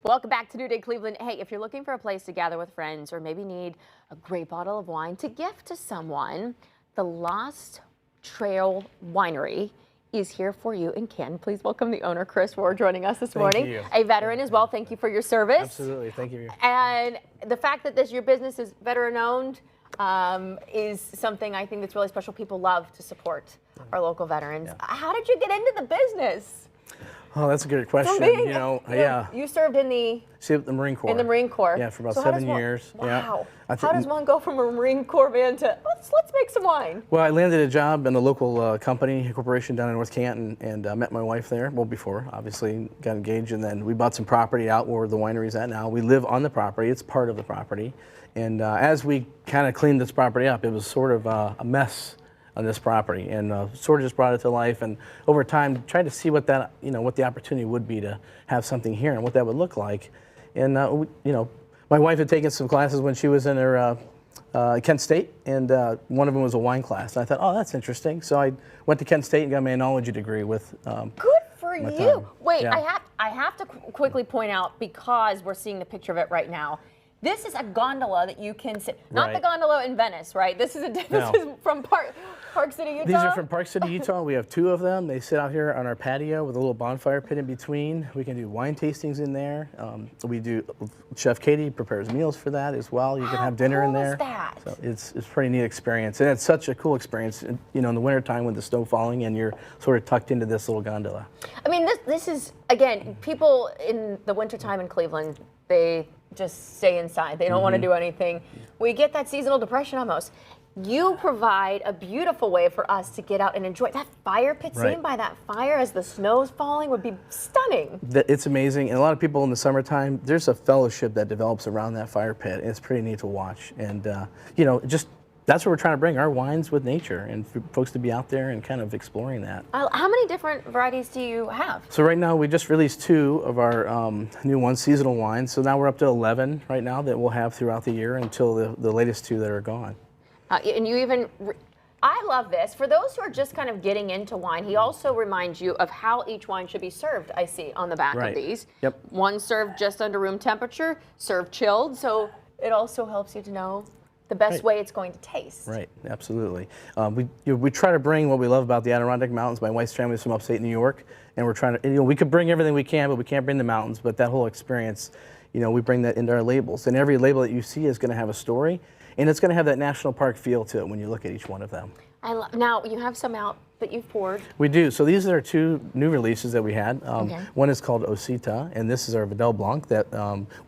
Welcome back to New Day Cleveland. Hey, if you're looking for a place to gather with friends or maybe need a great bottle of wine to gift to someone, the Lost Trail Winery is here for you in Canton. Please welcome the owner, Chris Ward, joining us this morning. You. A veteran as well. Thank you for your service. Absolutely. Thank you. And the fact that your business is veteran-owned is something I think that's really special. People love to support our local veterans. Yeah. How did you get into the business? Oh, that's a good question. You served in the Marine Corps. In the Marine Corps. Yeah, for about 7 years. Wow. Yeah. How does one go from a Marine Corps man to let's make some wine? Well, I landed a job in a local company, a corporation down in North Canton, and met my wife there. Well, before, obviously, got engaged, and then we bought some property out where the winery's at now. We live on the property. It's part of the property. And as we kind of cleaned this property up, it was sort of a mess on this property, and sort of just brought it to life. And over time, tried to see what that, what the opportunity would be to have something here and what that would look like. And my wife had taken some classes when she was in her Kent State, and one of them was a wine class. And I thought, oh, that's interesting. So I went to Kent State and got my enology degree with. Good for you. Time. Wait, yeah. I have to quickly point out, because we're seeing the picture of it right now. This is a gondola that you can sit. Not the gondola in Venice, right? This is from Park City, Utah. These are from Park City, Utah. We have 2 of them. They sit out here on our patio with a little bonfire pit in between. We can do wine tastings in there. We do. Chef Katie prepares meals for that as well. You can have dinner in there. How cool is that? So it's a pretty neat experience, and it's such a cool experience. In the wintertime with the snow falling, and you're sort of tucked into this little gondola. I mean, this is, again, people in the wintertime in Cleveland, they just stay inside. They don't want to do anything. We get that seasonal depression almost. You provide a beautiful way for us to get out and enjoy that fire pit. Sitting by that fire as the snow's falling would be stunning. It's amazing, and a lot of people in the summertime, there's a fellowship that develops around that fire pit, and it's pretty neat to watch. And just that's what we're trying to bring, our wines with nature, and for folks to be out there and kind of exploring that. How many different varieties do you have? So right now we just released 2 of our new ones, seasonal wines. So now we're up to 11 right now that we'll have throughout the year until the latest 2 that are gone. And you even, I love this. For those who are just kind of getting into wine, he also reminds you of how each wine should be served, I see on the back of these. Yep. One served just under room temperature, served chilled, so it also helps you to know the best way it's going to taste. Right, absolutely. We try to bring what we love about the Adirondack Mountains. My wife's family is from upstate New York, and we're trying to, we could bring everything we can, but we can't bring the mountains. But that whole experience, we bring that into our labels. And every label that you see is going to have a story, and it's going to have that national park feel to it when you look at each one of them. Now, you have some out that you've poured. We do. So these are 2 new releases that we had. One is called Osita, and this is our Vidal Blanc that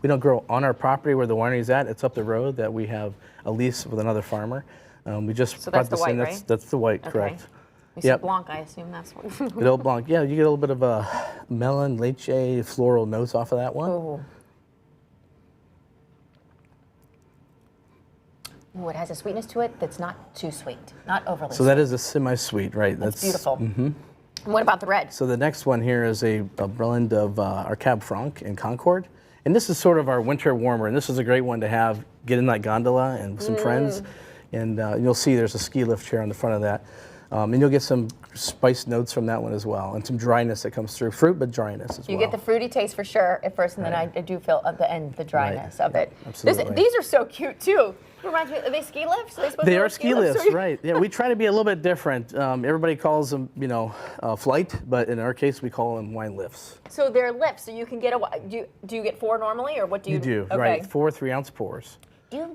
we don't grow on our property where the winery is at. It's up the road that we have a lease with another farmer. We just so that's the white, right? That's the white, correct. You said Blanc, I assume that's what. Vidal Blanc, yeah, you get a little bit of a melon, leche, floral notes off of that one. Ooh. Ooh, it has a sweetness to it that's not too sweet, not overly sweet. So that is a semi-sweet, right? That's beautiful. And what about the red? So the next one here is a blend of our Cab Franc and Concord. And this is sort of our winter warmer, and this is a great one to have, get in that gondola and some friends. And you'll see there's a ski lift chair on the front of that. And you'll get some spice notes from that one as well, and some dryness that comes through. Fruit, but dryness as well. You get the fruity taste for sure at first, and then I do feel at the end the dryness of it. Absolutely. These are so cute too. Reminds me, are they ski lifts? They are ski lifts, right? Yeah, we try to be a little bit different. Everybody calls them, flight, but in our case, we call them wine lifts. So they're lifts, so you can get do you get 4 normally, or what do you? You do, right? 4 3-ounce pours. You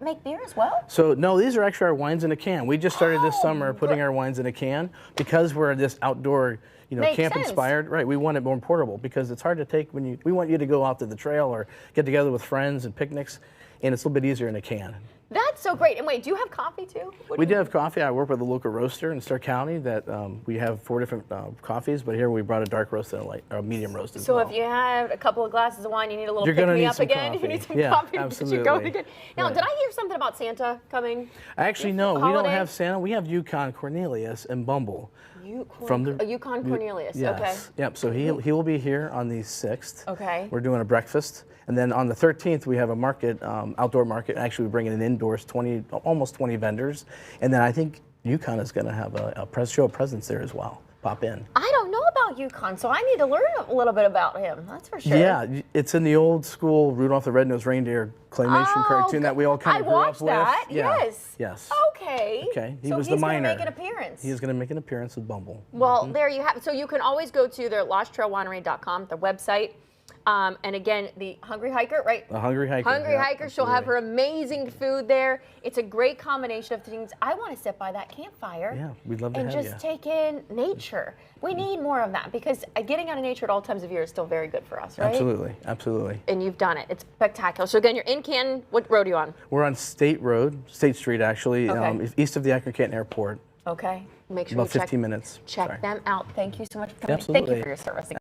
make beer as well? So no, these are actually our wines in a can. We just started this summer putting our wines in a can because we're this outdoor, camp inspired. Right, we want it more portable because it's hard to take when we want you to go out to the trail or get together with friends and picnics, and it's a little bit easier in a can. That's so great. And wait, do you have coffee too? We do have coffee. I work with a local roaster in Stark County that we have 4 different coffees, but here we brought a dark roast and a medium roast as well. So if you had a couple of glasses of wine, you need a little pick-me-up again. Coffee. You need some coffee to get you going again. Now, did I hear something about Santa coming? Actually, no, we don't have Santa. We have Yukon Cornelius and Bumble. Yukon Cornelius, yes. Okay. Yep, so he will be here on the 6th. Okay. We're doing a breakfast. And then on the 13th, we have a market, outdoor market. Actually, we bring in indoors, almost 20 vendors. And then I think Yukon is going to have show a presence there as well. Pop in. I don't know about about Yukon, so I need to learn a little bit about him. That's for sure. Yeah, it's in the old school Rudolph the Red-Nosed Reindeer claymation cartoon that we all kind of grew up with. I watched that. Yeah. Yes. Yes. Okay. Okay. He so was he's the miner. Gonna make an appearance. He is going to make an appearance with Bumble. Well, there you have it. So you can always go to their losttrailwinery.com, their website. And again, the Hungry Hiker, right? The Hungry Hiker. Hungry Hiker. She'll have her absolutely. amazing food there. It's a great combination of things. I want to sit by that campfire. Yeah, we'd love to and have just you. take in nature. We need more of that because getting out of nature at all times of year is still very good for us, right? Absolutely, absolutely. And you've done it. It's spectacular. So again, you're in Canton. What road are you on? We're on State Street actually, Okay. east of the Akron Canton Airport. Okay. Make sure About you 15 minutes. check Sorry. them out. Thank you so much for coming. Absolutely. Thank you for your service.